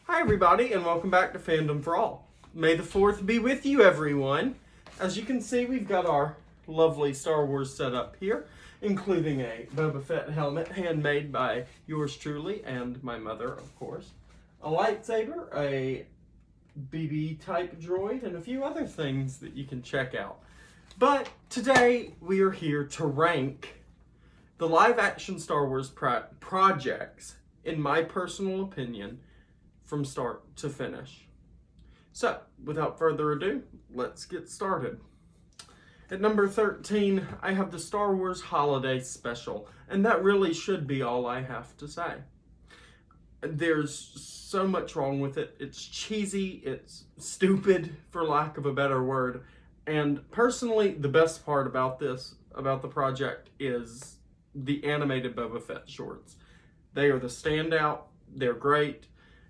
Hi everybody, and welcome back to Fandom for All. May the 4th be with you, everyone. As you can see, we've got our lovely Star Wars setup here, including a Boba Fett helmet handmade by yours truly and my mother, of course, a lightsaber, a BB-type droid, and a few other things that you can check out. But today, we are here to rank the live-action Star Wars projects, in my personal opinion, from start to finish. So, without further ado, let's get started. At number 13, I have the Star Wars Holiday Special, and that really should be all I have to say. There's so much wrong with it. It's cheesy, it's stupid, for lack of a better word, and personally, the best part about the project, is the animated Boba Fett shorts. They are the standout, they're great,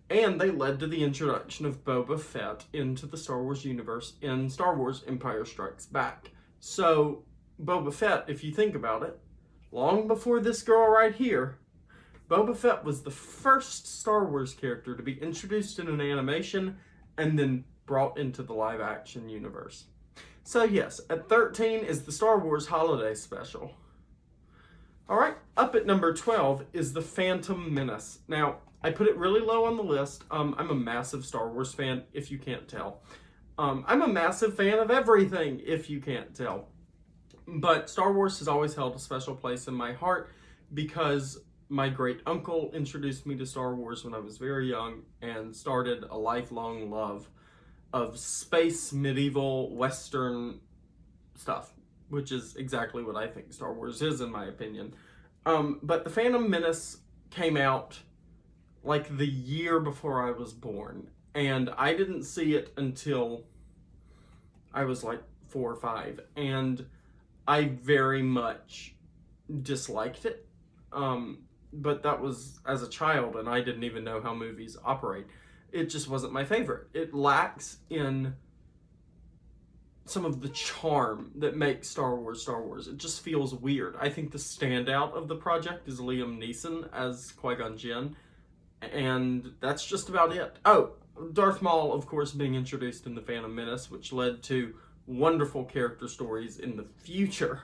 and they led to the introduction of Boba Fett into the Star Wars universe in Star Wars Empire Strikes Back. So, Boba Fett, if you think about it, long before this girl right here, Boba Fett was the first Star Wars character to be introduced in an animation and then brought into the live-action universe. So yes, at 13 is the Star Wars Holiday Special. Alright, up at number 12 is The Phantom Menace. Now, I put it really low on the list. I'm a massive Star Wars fan, if you can't tell. I'm a massive fan of everything, if you can't tell. But Star Wars has always held a special place in my heart because my great uncle introduced me to Star Wars when I was very young and started a lifelong love of space, medieval, Western stuff, which is exactly what I think Star Wars is, in my opinion. But The Phantom Menace came out like the year before I was born, and I didn't see it until I was like 4 or 5, and I very much disliked it. But that was as a child, and I didn't even know how movies operate. It just wasn't my favorite. It lacks in some of the charm that makes Star Wars Star Wars. It just feels weird. I think the standout of the project is Liam Neeson as Qui-Gon Jinn, and that's just about it. Oh, Darth Maul, of course, being introduced in The Phantom Menace, which led to wonderful character stories in the future,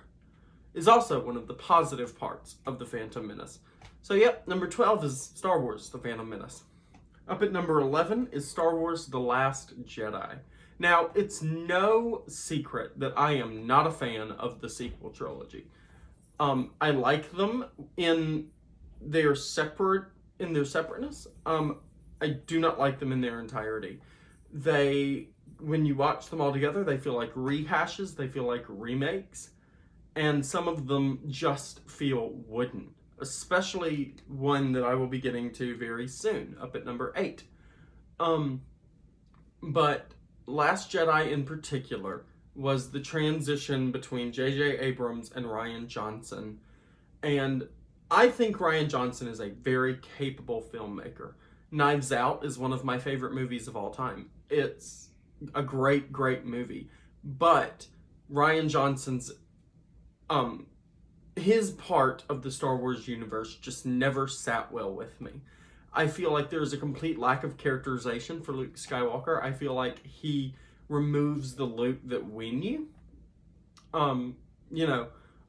is also one of the positive parts of The Phantom Menace. So yep, number 12 is Star Wars The Phantom Menace. Up at number 11 is Star Wars The Last Jedi. Now, it's no secret that I am not a fan of the sequel trilogy. I like them in their separateness. I do not like them in their entirety. When you watch them all together, they feel like rehashes, they feel like remakes, and some of them just feel wooden, especially one that I will be getting to very soon, up at number 8. But Last Jedi in particular was the transition between J.J. Abrams and Rian Johnson, and I think Rian Johnson is a very capable filmmaker. Knives Out is one of my favorite movies of all time. It's a great, great movie, but Rian Johnson's his part of the Star Wars universe just never sat well with me. I feel like there's a complete lack of characterization for Luke Skywalker. I feel like he removes the Luke that we knew.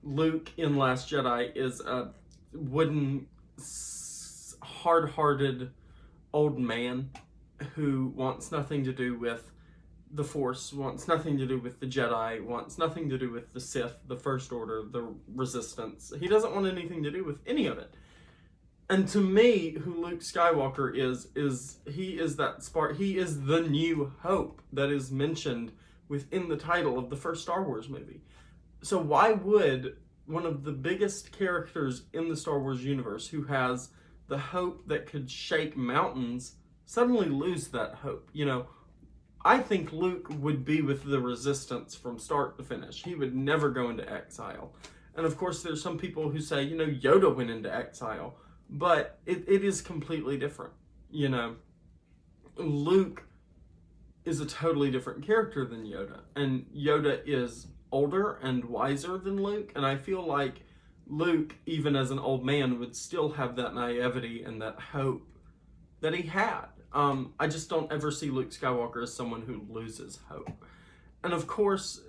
Luke in Last Jedi is a wooden, hard-hearted old man who wants nothing to do with the Force, wants nothing to do with the Jedi, wants nothing to do with the Sith, the First Order, the Resistance. He doesn't want anything to do with any of it. And to me, who Luke Skywalker is he is that spark. He is the new hope that is mentioned within the title of the first Star Wars movie. So why would one of the biggest characters in the Star Wars universe, who has the hope that could shake mountains, suddenly lose that hope? I think Luke would be with the Resistance from start to finish. He would never go into exile. And of course, there's some people who say, Yoda went into exile. But it is completely different. Luke is a totally different character than Yoda. And Yoda is older and wiser than Luke. And I feel like Luke, even as an old man, would still have that naivety and that hope that he had. I just don't ever see Luke Skywalker as someone who loses hope. And of course,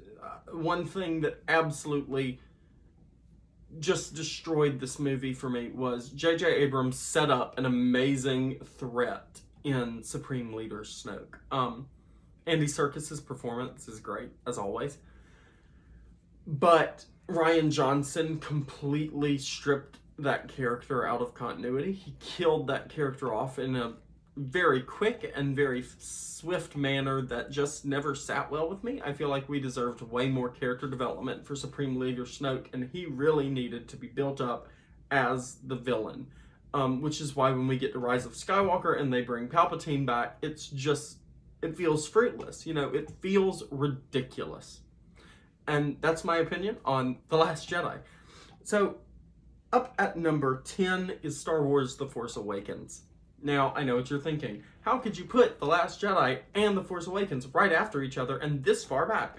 one thing that absolutely just destroyed this movie for me was J.J. Abrams set up an amazing threat in Supreme Leader Snoke. Andy Serkis's performance is great, as always. But Rian Johnson completely stripped that character out of continuity. He killed that character off in a very quick and very swift manner that just never sat well with me. I feel like we deserved way more character development for Supreme Leader Snoke, and he really needed to be built up as the villain. Which is why when we get to Rise of Skywalker and they bring Palpatine back, it feels fruitless. It feels ridiculous. And that's my opinion on The Last Jedi. So, up at number 10 is Star Wars The Force Awakens. Now, I know what you're thinking. How could you put The Last Jedi and The Force Awakens right after each other and this far back?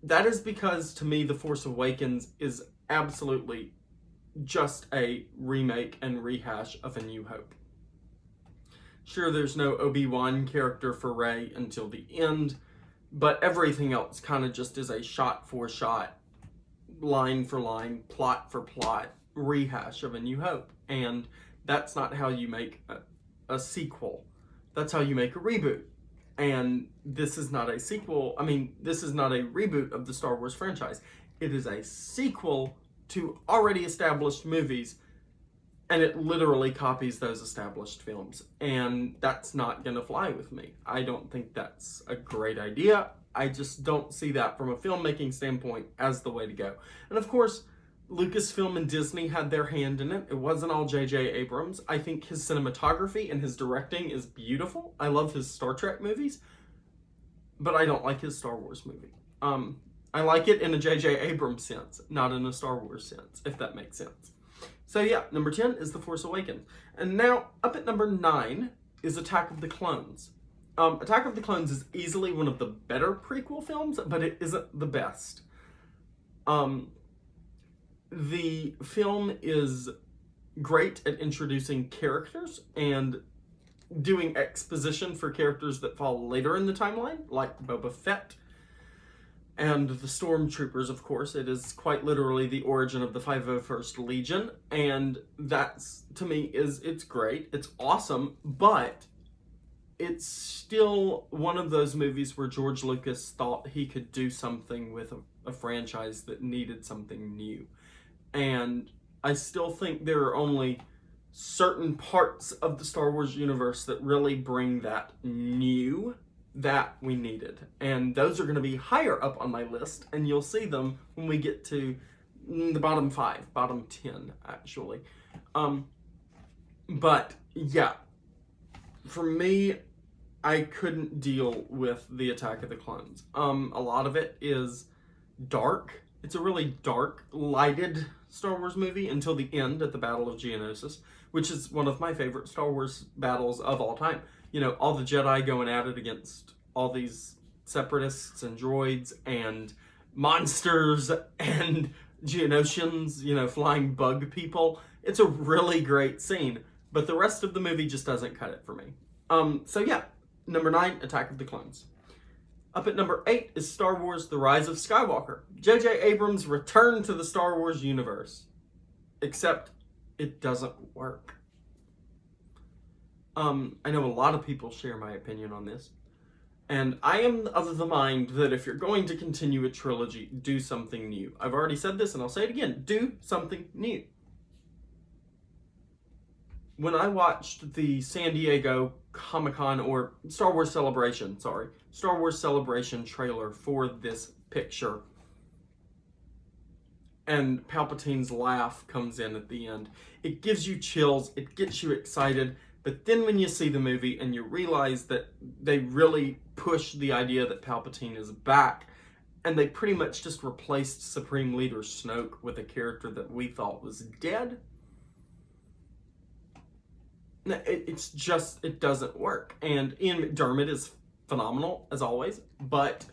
That is because, to me, The Force Awakens is absolutely just a remake and rehash of A New Hope. Sure, there's no Obi-Wan character for Rey until the end, but everything else kind of just is a shot-for-shot, line-for-line, plot-for-plot rehash of A New Hope. And that's not how you make a sequel. That's how you make a reboot. And this is not a sequel. This is not a reboot of the Star Wars franchise. It is a sequel to already established movies, and it literally copies those established films. And that's not gonna fly with me. I don't think that's a great idea. I just don't see that from a filmmaking standpoint as the way to go. And of course, Lucasfilm and Disney had their hand in it. It wasn't all J.J. Abrams. I think his cinematography and his directing is beautiful. I love his Star Trek movies, but I don't like his Star Wars movie. I like it in a J.J. Abrams sense, not in a Star Wars sense, if that makes sense. So yeah, number 10 is The Force Awakens. And now, up at number 9 is Attack of the Clones. Attack of the Clones is easily one of the better prequel films, but it isn't the best. The film is great at introducing characters and doing exposition for characters that fall later in the timeline, like Boba Fett and the Stormtroopers, of course. It is quite literally the origin of the 501st Legion, and that's, to me, it's great. It's awesome, but it's still one of those movies where George Lucas thought he could do something with a franchise that needed something new. And I still think there are only certain parts of the Star Wars universe that really bring that new that we needed. And those are going to be higher up on my list, and you'll see them when we get to the bottom 10, actually. But, yeah. For me, I couldn't deal with the Attack of the Clones. A lot of it is dark. It's a really dark, lighted Star Wars movie until the end at the Battle of Geonosis, which is one of my favorite Star Wars battles of all time. All the Jedi going at it against all these separatists and droids and monsters and Geonosians, flying bug people. It's a really great scene, but the rest of the movie just doesn't cut it for me. So yeah, number 9, Attack of the Clones. Up at number 8 is Star Wars The Rise of Skywalker. J.J. Abrams' return to the Star Wars universe. Except it doesn't work. I know a lot of people share my opinion on this. And I am of the mind that if you're going to continue a trilogy, do something new. I've already said this and I'll say it again. Do something new. When I watched the San Diego Comic-Con, or Star Wars Celebration trailer for this picture, and Palpatine's laugh comes in at the end, it gives you chills, it gets you excited, but then when you see the movie and you realize that they really push the idea that Palpatine is back, and they pretty much just replaced Supreme Leader Snoke with a character that we thought was dead, it doesn't work. And Ian McDiarmid is phenomenal, as always, but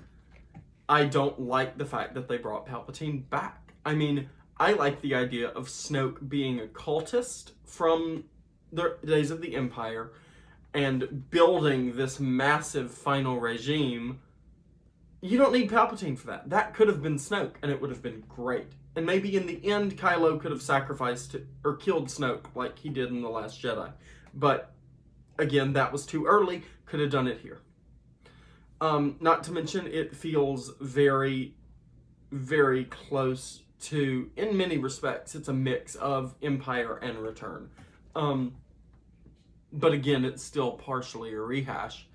I don't like the fact that they brought Palpatine back. I like the idea of Snoke being a cultist from the days of the Empire, and building this massive final regime, you don't need Palpatine for that. That could have been Snoke, and it would have been great. And maybe in the end, Kylo could have sacrificed or killed Snoke like he did in The Last Jedi. But again, that was too early. Could have done it here. Not to mention, it feels very, very close to, in many respects, it's a mix of Empire and Return. But again, it's still partially a rehash.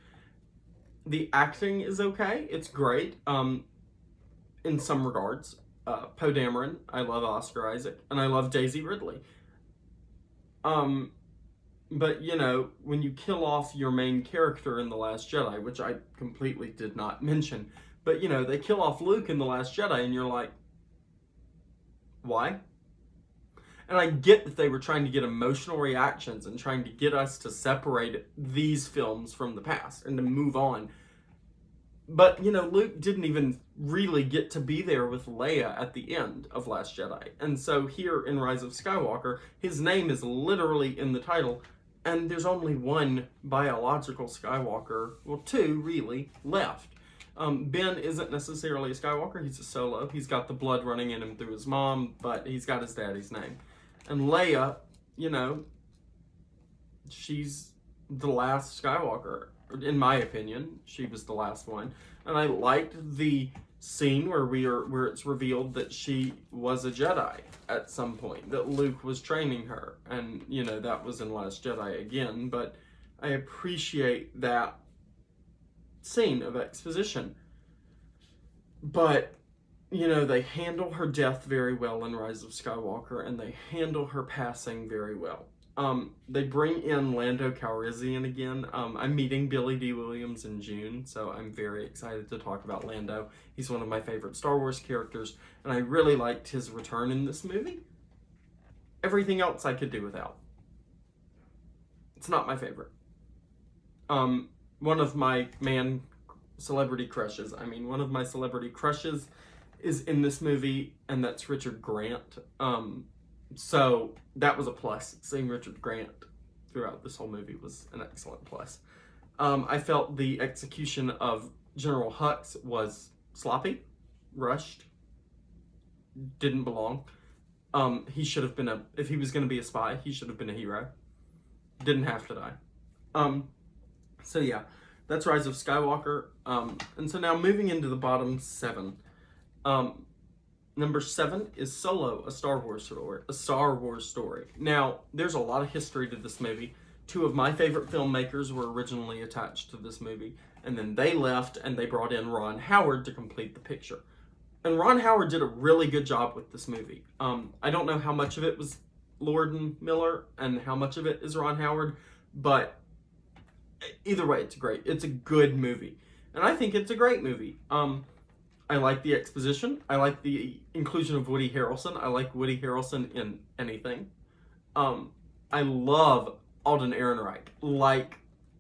The acting is okay. It's great in some regards. Poe Dameron, I love Oscar Isaac, and I love Daisy Ridley. But, you know, when you kill off your main character in The Last Jedi, which I completely did not mention, but, you know, they kill off Luke in The Last Jedi, and you're like, why? And I get that they were trying to get emotional reactions and trying to get us to separate these films from the past and to move on. But, you know, Luke didn't even really get to be there with Leia at the end of Last Jedi. And so here in Rise of Skywalker, his name is literally in the title, and there's only one biological Skywalker, well, two, really, left. Ben isn't necessarily a Skywalker, he's a Solo. He's got the blood running in him through his mom, but he's got his daddy's name. And Leia, you know, she's the last Skywalker. In my opinion, she was the last one. And I liked the scene where it's revealed that she was a Jedi at some point, that Luke was training her. And, you know, that was in Last Jedi again, but I appreciate that scene of exposition. But, you know, they handle her death very well in Rise of Skywalker, and they handle her passing very well. They bring in Lando Calrissian again. I'm meeting Billy D. Williams in June, so I'm very excited to talk about Lando. He's one of my favorite Star Wars characters, and I really liked his return in this movie. Everything else I could do without. It's not my favorite. One of my celebrity crushes is in this movie, and that's Richard Grant. So that was a plus. Seeing Richard Grant throughout this whole movie was an excellent plus. I felt the execution of General Hux was sloppy, rushed, didn't belong. He should have been if he was going to be a spy, he should have been a hero. Didn't have to die. So yeah, that's Rise of Skywalker. And so now moving into the bottom 7. Number 7 is Solo, a Star Wars story. Now, there's a lot of history to this movie. 2 of my favorite filmmakers were originally attached to this movie, and then they left and they brought in Ron Howard to complete the picture. And Ron Howard did a really good job with this movie. I don't know how much of it was Lord and Miller and how much of it is Ron Howard, but either way, it's great. It's a good movie. And I think it's a great movie. I like the exposition. I like the inclusion of Woody Harrelson. I like Woody Harrelson in anything. I love Alden Ehrenreich. Like,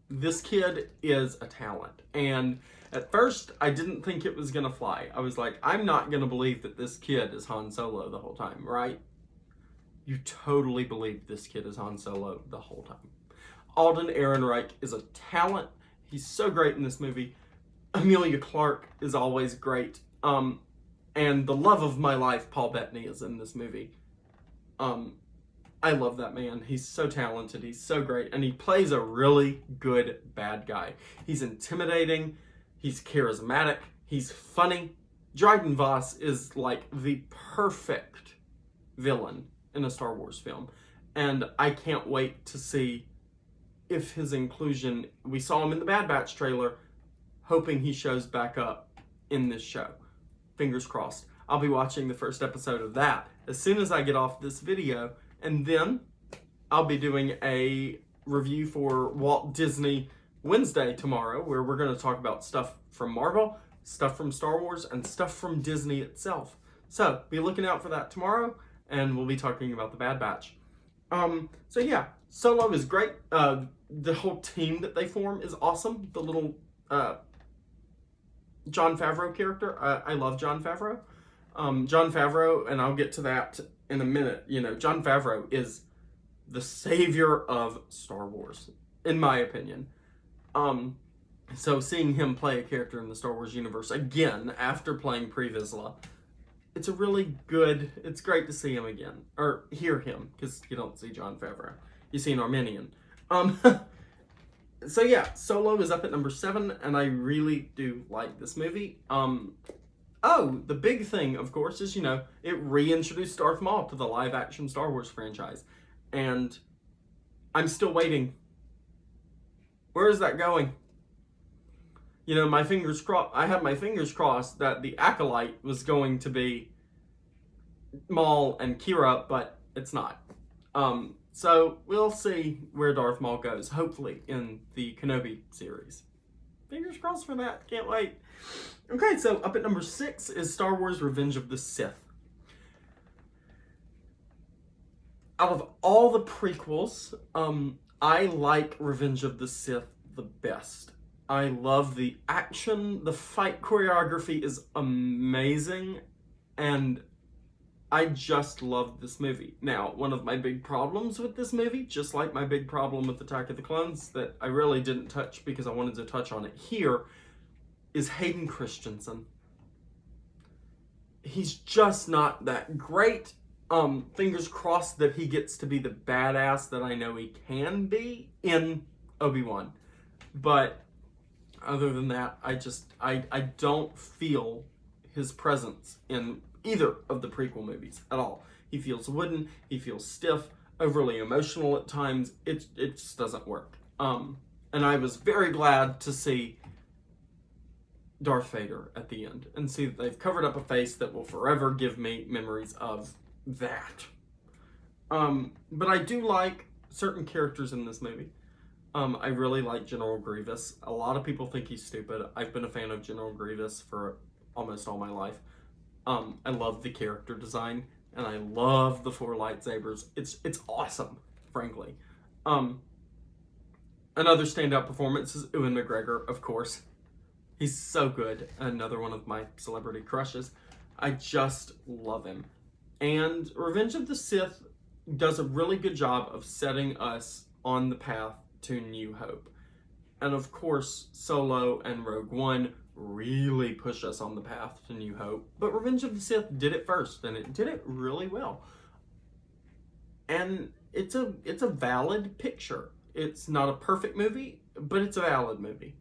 this kid is a talent. And at first, I didn't think it was going to fly. I was like, I'm not going to believe that this kid is Han Solo the whole time, right? You totally believe this kid is Han Solo the whole time. Alden Ehrenreich is a talent. He's so great in this movie. Emilia Clarke is always great. And the love of my life, Paul Bettany, is in this movie. I love that man. He's so talented. He's so great. And he plays a really good bad guy. He's intimidating. He's charismatic. He's funny. Dryden Voss is like the perfect villain in a Star Wars film. And I can't wait to see if his inclusion, we saw him in the Bad Batch trailer, hoping he shows back up in this show. Fingers crossed. I'll be watching the first episode of that as soon as I get off this video, and then I'll be doing a review for Walt Disney Wednesday tomorrow, where we're going to talk about stuff from Marvel, stuff from Star Wars, and stuff from Disney itself. So be looking out for that tomorrow, and we'll be talking about the Bad Batch. So yeah, Solo is great. The whole team that they form is awesome. The little Jon Favreau character. I love Jon Favreau. Jon Favreau, and I'll get to that in a minute. You know, Jon Favreau is the savior of Star Wars. in my opinion. So seeing him play a character in the Star Wars universe again after playing Pre Vizsla, it's great to see him again, or hear him, because you don't see Jon Favreau. You see an Armenian. So yeah, Solo is up at number 7, and I really do like this movie. Oh, the big thing, of course, is, it reintroduced Darth Maul to the live-action Star Wars franchise. And I'm still waiting. Where is that going? My fingers crossed. I had my fingers crossed that the Acolyte was going to be Maul and Kira, but it's not. So we'll see where Darth Maul goes, hopefully, in the Kenobi series. Fingers crossed for that. Can't wait. Okay, so up at number 6 is Star Wars Revenge of the Sith. Out of all the prequels, I like Revenge of the Sith the best. I love the action. The fight choreography is amazing, and I just love this movie. Now, one of my big problems with this movie, just like my big problem with Attack of the Clones that I really didn't touch because I wanted to touch on it here, is Hayden Christensen. He's just not that great. Fingers crossed that he gets to be the badass that I know he can be in Obi-Wan. But other than that, I don't feel his presence in either of the prequel movies at all. He feels wooden, he feels stiff, overly emotional at times. It just doesn't work. And I was very glad to see Darth Vader at the end and see that they've covered up a face that will forever give me memories of that. But I do like certain characters in this movie. I really like General Grievous. A lot of people think he's stupid. I've been a fan of General Grievous for almost all my life. I love the character design, and I love the 4 lightsabers. It's awesome, frankly. Another standout performance is Ewan McGregor, of course. He's so good. Another one of my celebrity crushes. I just love him. And Revenge of the Sith does a really good job of setting us on the path to New Hope. And of course, Solo and Rogue One really push us on the path to New Hope. But Revenge of the Sith did it first, and it did it really well. And it's a valid picture. It's not a perfect movie, but it's a valid movie.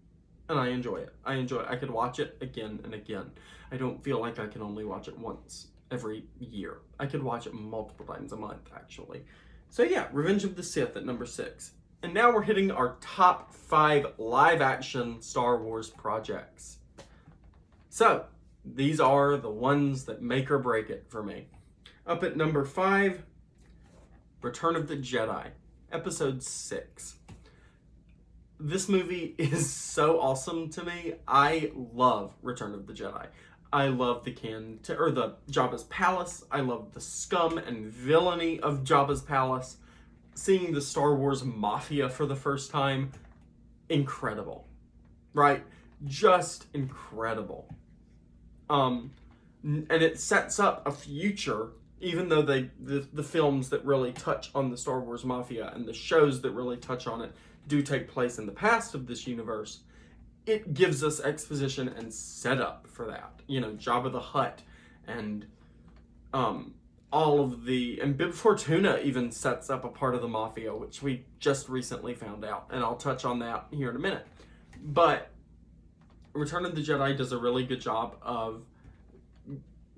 And I enjoy it. I could watch it again and again. I don't feel like I can only watch it once every year. I could watch it multiple times a month, actually. So yeah, Revenge of the Sith at number 6. And now we're hitting our top 5 live-action Star Wars projects. So, these are the ones that make or break it for me. Up at number 5, Return of the Jedi, Episode 6. This movie is so awesome to me. I love Return of the Jedi. I love the Jabba's palace. I love the scum and villainy of Jabba's palace. Seeing the Star Wars Mafia for the first time, incredible. Right? Just incredible. And it sets up a future, even though the films that really touch on the Star Wars Mafia and the shows that really touch on it do take place in the past of this universe. It gives us exposition and setup for that. Jabba the Hutt and all of and Bib Fortuna even sets up a part of the Mafia, which we just recently found out, and I'll touch on that here in a minute. But Return of the Jedi does a really good job of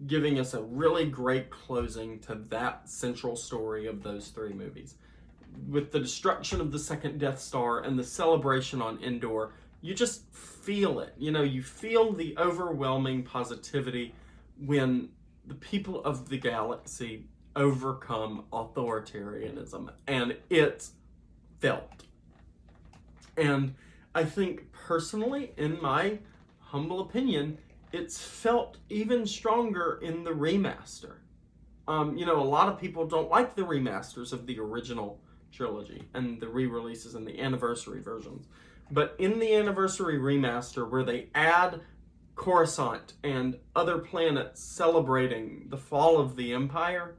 giving us a really great closing to that central story of those 3 movies. With the destruction of the second Death Star and the celebration on Endor, you just feel it. You feel the overwhelming positivity when the people of the galaxy overcome authoritarianism, and it's felt. And I think personally, in my humble opinion, it's felt even stronger in the remaster. A lot of people don't like the remasters of the original trilogy and the re-releases and the anniversary versions. But in the anniversary remaster, where they add Coruscant and other planets celebrating the fall of the Empire,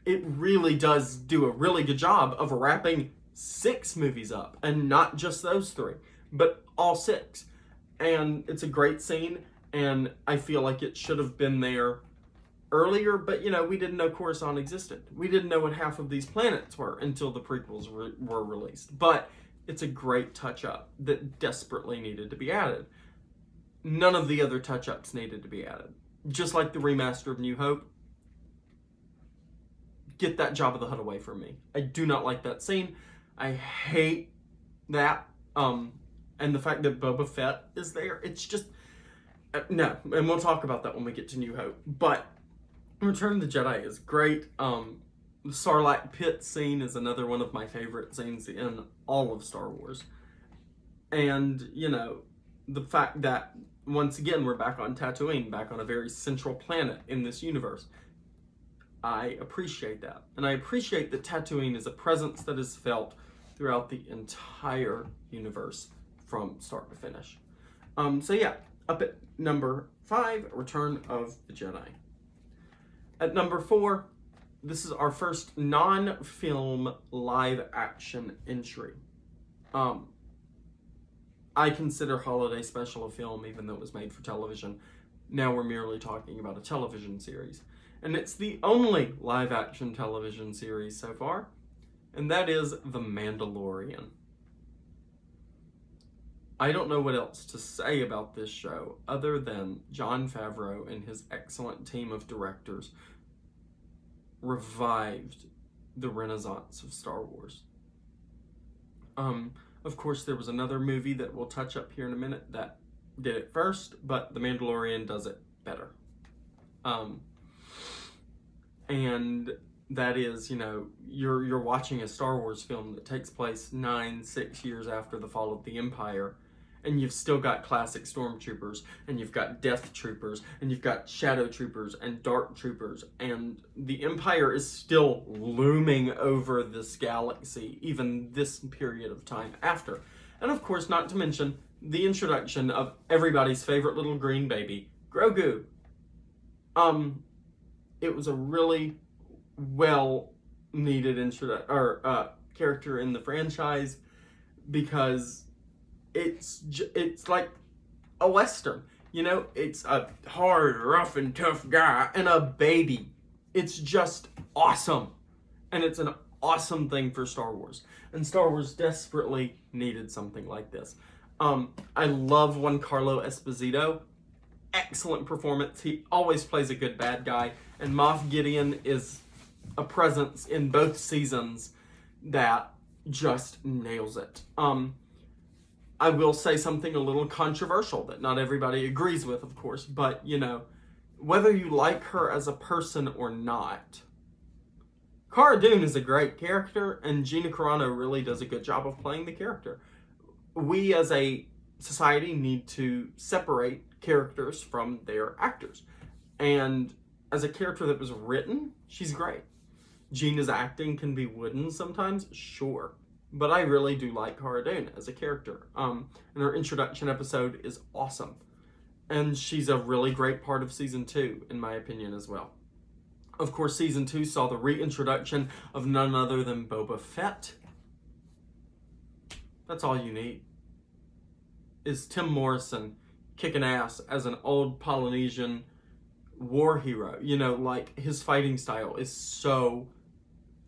it really does do a really good job of wrapping 6 movies up, and not just those 3, but all 6. And it's a great scene, and I feel like it should have been there earlier, but we didn't know Coruscant existed. We didn't know what half of these planets were until the prequels were released. But it's a great touch-up that desperately needed to be added. None of the other touch-ups needed to be added. Just like the remaster of New Hope. Get that Jabba the Hutt away from me. I do not like that scene. I hate that. And the fact that Boba Fett is there, it's just... no, and we'll talk about that when we get to New Hope. But Return of the Jedi is great. The Sarlacc pit scene is another one of my favorite scenes in all of Star Wars. And, the fact that, once again, we're back on Tatooine, back on a very central planet in this universe. I appreciate that. And I appreciate that Tatooine is a presence that is felt throughout the entire universe from start to finish. So yeah, up at number 5, Return of the Jedi. At number 4, this is our first non-film live-action entry. I consider Holiday Special a film, even though it was made for television. Now we're merely talking about a television series. And it's the only live-action television series so far, and that is The Mandalorian. I don't know what else to say about this show other than Jon Favreau and his excellent team of directors revived the renaissance of Star Wars. Of course, there was another movie that we'll touch up here in a minute that did it first, but The Mandalorian does it better. And that is, you're watching a Star Wars film that takes place 6 years after the fall of the Empire, and you've still got classic stormtroopers, and you've got death troopers, and you've got shadow troopers and dark troopers, and the Empire is still looming over this galaxy, even this period of time after. And of course, not to mention the introduction of everybody's favorite little green baby, Grogu. It was a really well-needed character in the franchise, because it's like a Western. It's a hard, rough, and tough guy and a baby. It's just awesome. And it's an awesome thing for Star Wars. And Star Wars desperately needed something like this. I love Giancarlo Esposito. Excellent performance. He always plays a good bad guy. And Moff Gideon is a presence in both seasons that just nails it. I will say something a little controversial that not everybody agrees with, of course, but, whether you like her as a person or not, Cara Dune is a great character, and Gina Carano really does a good job of playing the character. We, as a society, need to separate characters from their actors. And as a character that was written, she's great. Gina's acting can be wooden sometimes, sure. But I really do like Cara Dune as a character. And her introduction episode is awesome. And she's a really great part of Season 2, in my opinion, as well. Of course, Season 2 saw the reintroduction of none other than Boba Fett. That's all you need. Is Tim Morrison kicking ass as an old Polynesian war hero. His fighting style is so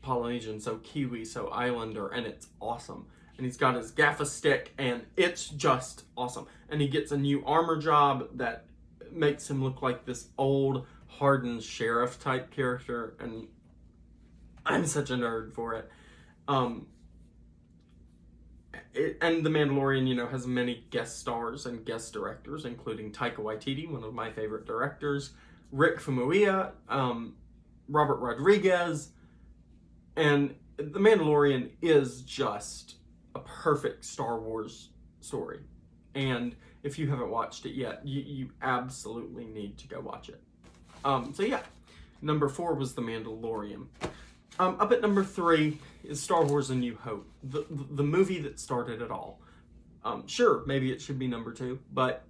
Polynesian, so Kiwi, so Islander, and it's awesome. And he's got his gaffa stick, and it's just awesome. And he gets a new armor job that makes him look like this old, hardened sheriff type character, and I'm such a nerd for it. And The Mandalorian, has many guest stars and guest directors, including Taika Waititi, one of my favorite directors, Rick Famuyiwa, Robert Rodriguez, and The Mandalorian is just a perfect Star Wars story. And if you haven't watched it yet, you absolutely need to go watch it. So yeah, number 4 was The Mandalorian. Up at number 3 is Star Wars: A New Hope, the movie that started it all. Sure, maybe it should be number 2, but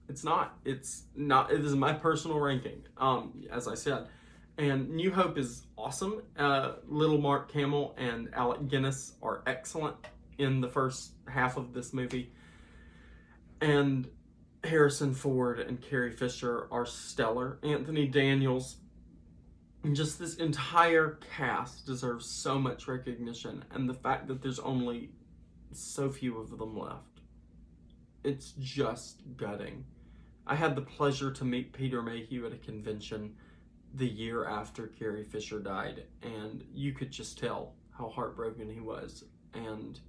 it's not. It's not. It is my personal ranking. As I said, And New Hope is awesome. Little Mark Hamill and Alec Guinness are excellent in the first half of this movie. And Harrison Ford and Carrie Fisher are stellar. Anthony Daniels, just this entire cast deserves so much recognition. And the fact that there's only so few of them left, it's just gutting. I had the pleasure to meet Peter Mayhew at a convention the year after Carrie Fisher died, and you could just tell how heartbroken he was. And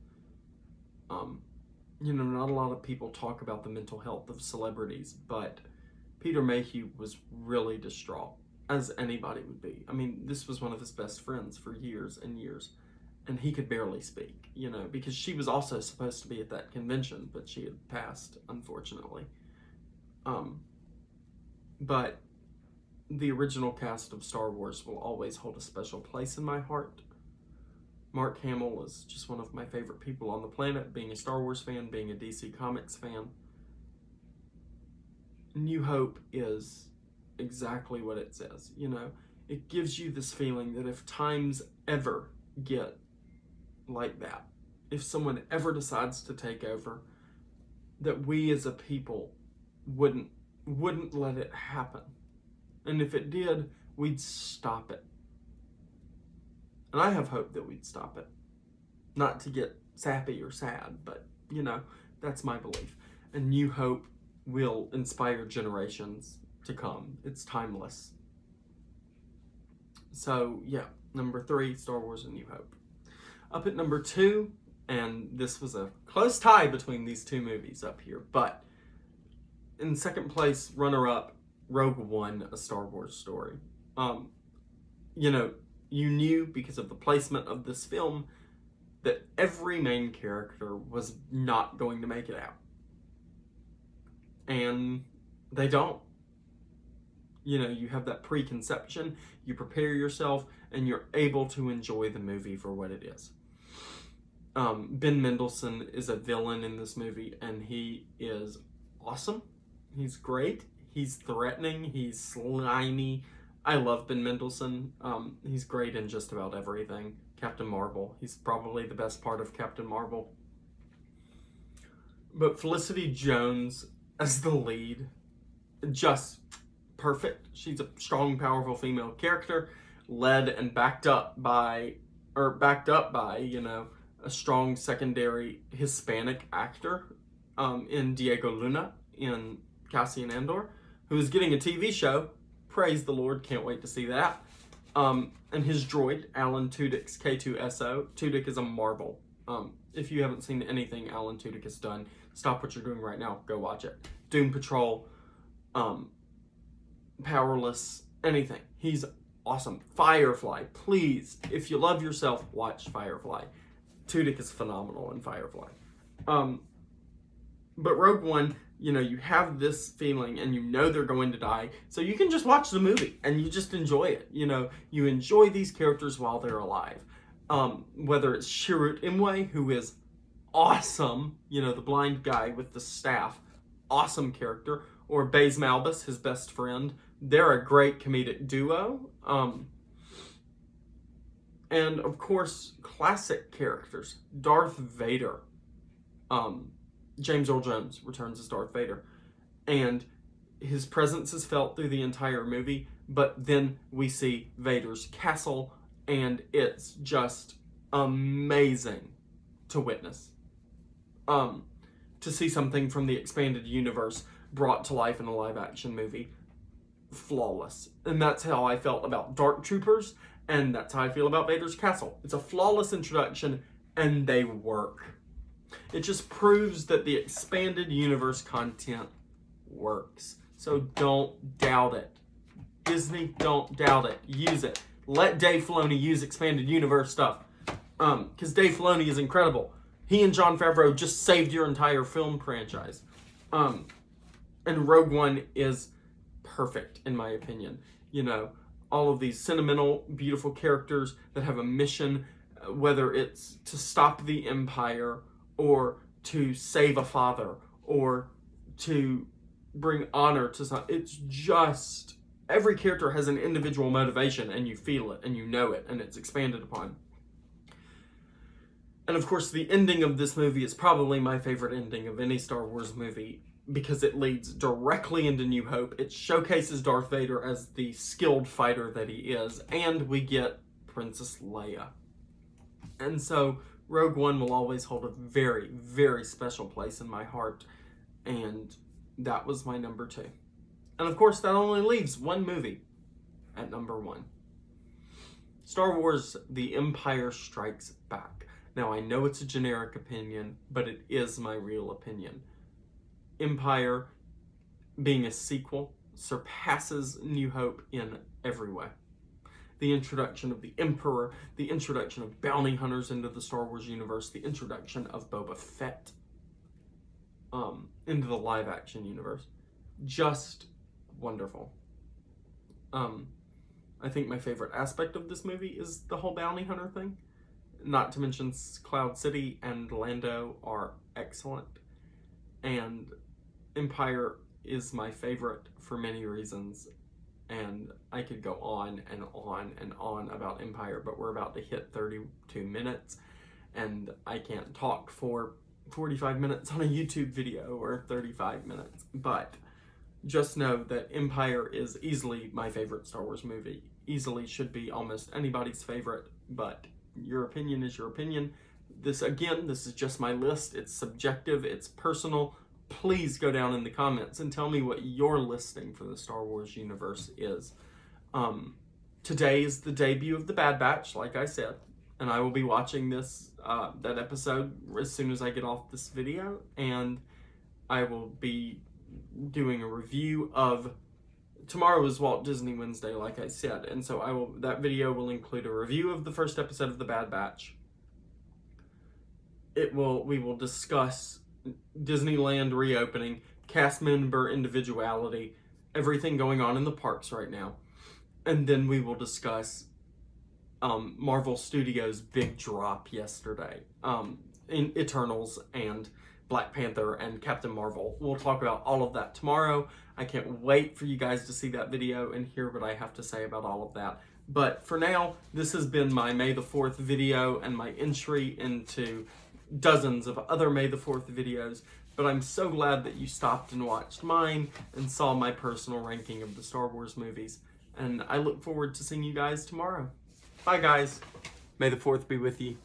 not a lot of people talk about the mental health of celebrities, but Peter Mayhew was really distraught, as anybody would be. I mean, this was one of his best friends for years and years, and he could barely speak, because she was also supposed to be at that convention, but she had passed, unfortunately. But the original cast of Star Wars will always hold a special place in my heart. Mark Hamill is just one of my favorite people on the planet, being a Star Wars fan, being a DC Comics fan. New Hope is exactly what it says, It gives you this feeling that if times ever get like that, if someone ever decides to take over, that we as a people wouldn't let it happen. And if it did, we'd stop it. And I have hope that we'd stop it. Not to get sappy or sad, but, that's my belief. And New Hope will inspire generations to come. It's timeless. So, yeah, number 3, Star Wars and New Hope. Up at number 2, and this was a close tie between these two movies up here, but in second place, runner-up, Rogue One, A Star Wars Story. You knew because of the placement of this film that every main character was not going to make it out. And they don't. You have that preconception, you prepare yourself, and you're able to enjoy the movie for what it is. Ben Mendelsohn is a villain in this movie, and he is awesome. He's great. He's threatening. He's slimy. I love Ben Mendelsohn. He's great in just about everything. Captain Marvel. He's probably the best part of Captain Marvel. But Felicity Jones as the lead, just perfect. She's a strong, powerful female character, led and backed up by, a strong secondary Hispanic actor in Diego Luna in Cassian Andor, who is getting a TV show. Praise the Lord, can't wait to see that. And his droid, Alan Tudyk's K2SO. Tudyk is a marvel. If you haven't seen anything Alan Tudyk has done, stop what you're doing right now, go watch it. Doom Patrol, Powerless, anything. He's awesome. Firefly, please, if you love yourself, watch Firefly. Tudyk is phenomenal in Firefly. But Rogue One, you have this feeling and they're going to die. So you can just watch the movie and you just enjoy it. You enjoy these characters while they're alive. Whether it's Chirrut Imwe, who is awesome, the blind guy with the staff, awesome character, or Baze Malbus, his best friend. They're a great comedic duo. And of course, classic characters. Darth Vader. James Earl Jones returns as Darth Vader. And his presence is felt through the entire movie, but then we see Vader's castle, and it's just amazing to witness. To see something from the expanded universe brought to life in a live-action movie. Flawless. And that's how I felt about Dark Troopers, and that's how I feel about Vader's castle. It's a flawless introduction, and they work. It just proves that the expanded universe content works. So don't doubt it. Disney, don't doubt it. Use it. Let Dave Filoni use expanded universe stuff. Because Dave Filoni is incredible. He and Jon Favreau just saved your entire film franchise. And Rogue One is perfect, in my opinion. All of these sentimental, beautiful characters that have a mission, whether it's to stop the Empire, or to save a father, or to bring honor to something. It's just every character has an individual motivation, and you feel it, and you know it, and it's expanded upon. And of course, the ending of this movie is probably my favorite ending of any Star Wars movie, because it leads directly into New Hope. It showcases Darth Vader as the skilled fighter that he is, and we get Princess Leia. And so Rogue One will always hold a very, very special place in my heart, and that was my number 2. And of course, that only leaves one movie at number 1. Star Wars: The Empire Strikes Back. Now, I know it's a generic opinion, but it is my real opinion. Empire, being a sequel, surpasses New Hope in every way. The introduction of the Emperor, the introduction of bounty hunters into the Star Wars universe, the introduction of Boba Fett into the live-action universe. Just wonderful. I think my favorite aspect of this movie is the whole bounty hunter thing. Not to mention Cloud City and Lando are excellent. And Empire is my favorite for many reasons. And I could go on and on and on about Empire, but we're about to hit 32 minutes. And I can't talk for 45 minutes on a YouTube video, or 35 minutes. But just know that Empire is easily my favorite Star Wars movie. Easily should be almost anybody's favorite, but your opinion is your opinion. This is just my list. It's subjective, it's personal. Please go down in the comments and tell me what your listing for the Star Wars universe is. Today is the debut of The Bad Batch, like I said, and I will be watching that episode as soon as I get off this video, and I will be doing a review of... Tomorrow is Walt Disney Wednesday, like I said, and so that video will include a review of the first episode of The Bad Batch. We will discuss Disneyland reopening, cast member individuality, everything going on in the parks right now, and then we will discuss Marvel Studios' big drop yesterday, in Eternals and Black Panther and Captain Marvel. We'll talk about all of that tomorrow. I can't wait for you guys to see that video and hear what I have to say about all of that. But for now, this has been my May the 4th video and my entry into dozens of other May the 4th videos. But I'm so glad that you stopped and watched mine and saw my personal ranking of the Star Wars movies. And I look forward to seeing you guys tomorrow. Bye, guys. May the 4th be with you.